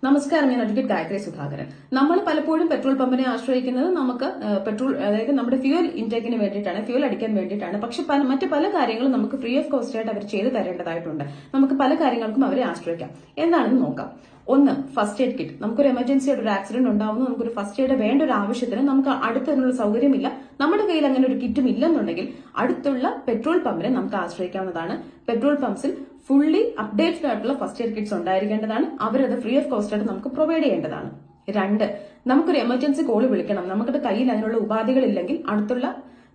നമസ്കാരം, ഞാൻ അഡ്വക്കേറ്റ് ഗായത്രി സുധാകരൻ. നമ്മൾ പലപ്പോഴും പെട്രോൾ പമ്പിനെ ആശ്രയിക്കുന്നത് നമുക്ക് പെട്രോൾ, അതായത് നമ്മുടെ ഫ്യൂൽ ഇൻടേക്കിന് വേണ്ടിയിട്ടാണ്, ഫ്യൂൽ അടിക്കാൻ വേണ്ടിയിട്ടാണ്. പക്ഷെ മറ്റു പല കാര്യങ്ങളും നമുക്ക് ഫ്രീ ഓഫ് കോസ്റ്റ് ആയിട്ട് അവർ ചെയ്തു തരേണ്ടതായിട്ടുണ്ട്. നമുക്ക് പല കാര്യങ്ങൾക്കും അവരെ ആശ്രയിക്കാം. എന്താണെന്ന് നോക്കാം. ഒന്ന്, ഫസ്റ്റ് എയ്ഡ് കിറ്റ്. നമുക്കൊരു എമർജൻസി ആയിട്ട് ഒരു ആക്സിഡന്റ് ഉണ്ടാവുന്നു, നമുക്കൊരു ഫസ്റ്റ് എയ്ഡ് വേണ്ട ഒരു ആവശ്യത്തിന് നമുക്ക് അടുത്തതിനുള്ള സൗകര്യമില്ല, നമ്മുടെ കയ്യിൽ അങ്ങനെ ഒരു കിറ്റും ഇല്ലെന്നുണ്ടെങ്കിൽ അടുത്തുള്ള പെട്രോൾ പമ്പിനെ നമുക്ക് ആശ്രയിക്കാവുന്നതാണ്. പെട്രോൾ പമ്പ്സിൽ ഫുള്ളി അപ്ഡേറ്റഡ് ആയിട്ടുള്ള ഫസ്റ്റ് എയ്ഡ് കിറ്റ്സ് ഉണ്ടായിരിക്കേണ്ടതാണ്. അവരത് ഫ്രീ ഓഫ് കോസ്റ്റ് ആയിട്ട് നമുക്ക് പ്രൊവൈഡ് ചെയ്യേണ്ടതാണ്. രണ്ട്, നമുക്കൊരു എമർജൻസി കോൾ വിളിക്കണം, നമ്മുടെ കയ്യിൽ അതിനുള്ള ഉപാധികളില്ലെങ്കിൽ അടുത്തുള്ള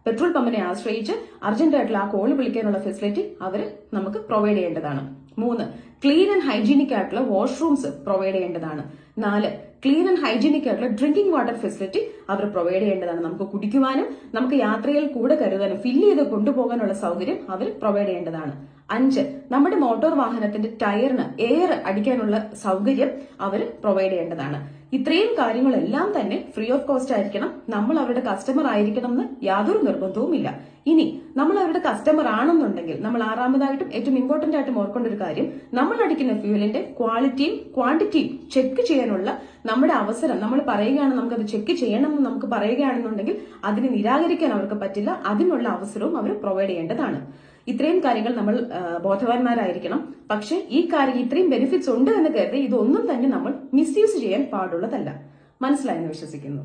പെട്രോൾ പമ്പിനെ ആശ്രയിച്ച് അർജന്റ് ആയിട്ടുള്ള ആ കോൾ വിളിക്കാനുള്ള ഫെസിലിറ്റി അവർ നമുക്ക് പ്രൊവൈഡ് ചെയ്യേണ്ടതാണ്. മൂന്ന്, ക്ലീൻ ആൻഡ് ഹൈജീനിക് ആയിട്ടുള്ള വാഷ്റൂംസ് പ്രൊവൈഡ് ചെയ്യേണ്ടതാണ്. നാല്, ക്ലീൻ ആൻഡ് ഹൈജീനിക് ആയിട്ടുള്ള ഡ്രിങ്കിംഗ് വാട്ടർ ഫെസിലിറ്റി അവർ പ്രൊവൈഡ് ചെയ്യേണ്ടതാണ്. നമുക്ക് കുടിക്കുവാനും നമുക്ക് യാത്രയിൽ കൂടെ കരുതാനും ഫില്ല് ചെയ്ത് കൊണ്ടുപോകാനുള്ള സൗകര്യം അവർ പ്രൊവൈഡ് ചെയ്യേണ്ടതാണ്. അഞ്ച്, നമ്മുടെ മോട്ടോർ വാഹനത്തിന്റെ ടയറിന് എയർ അടിക്കാനുള്ള സൗകര്യം അവർ പ്രൊവൈഡ് ചെയ്യേണ്ടതാണ്. ഇത്രയും കാര്യങ്ങളെല്ലാം തന്നെ ഫ്രീ ഓഫ് കോസ്റ്റ് ആയിരിക്കണം. നമ്മൾ അവരുടെ കസ്റ്റമർ ആയിരിക്കണം എന്ന് യാതൊരു നിർബന്ധവുമില്ല. ഇനി നമ്മൾ അവരുടെ കസ്റ്റമർ ആണെന്നുണ്ടെങ്കിൽ നമ്മൾ ആറാമതായിട്ടും ഏറ്റവും ഇമ്പോർട്ടന്റ് ആയിട്ടും ഓർക്കേണ്ട ഒരു കാര്യം, നമ്മൾ അടിക്കുന്ന ഫ്യൂലിന്റെ ക്വാളിറ്റിയും ക്വാണ്ടിറ്റിയും ചെക്ക് ചെയ്യാനുള്ള നമ്മുടെ അവസരം നമ്മൾ പറയുകയാണ്, നമുക്കത് ചെക്ക് ചെയ്യണമെന്ന് നമുക്ക് പറയുകയാണെന്നുണ്ടെങ്കിൽ അതിനെ നിരാകരിക്കാൻ അവർക്ക് പറ്റില്ല. അതിനുള്ള അവസരവും അവർ പ്രൊവൈഡ് ചെയ്യേണ്ടതാണ്. ഇത്രയും കാര്യങ്ങൾ നമ്മൾ ബോധവാന്മാരായിരിക്കണം. പക്ഷെ ഈ കാര്യം ഇത്രയും ബെനിഫിറ്റ്സ് ഉണ്ട് എന്ന് കരുതി ഇതൊന്നും തന്നെ നമ്മൾ മിസ്യൂസ് ചെയ്യാൻ പാടുള്ളതല്ല. മനസ്സിലായെന്ന് വിശ്വസിക്കുന്നു.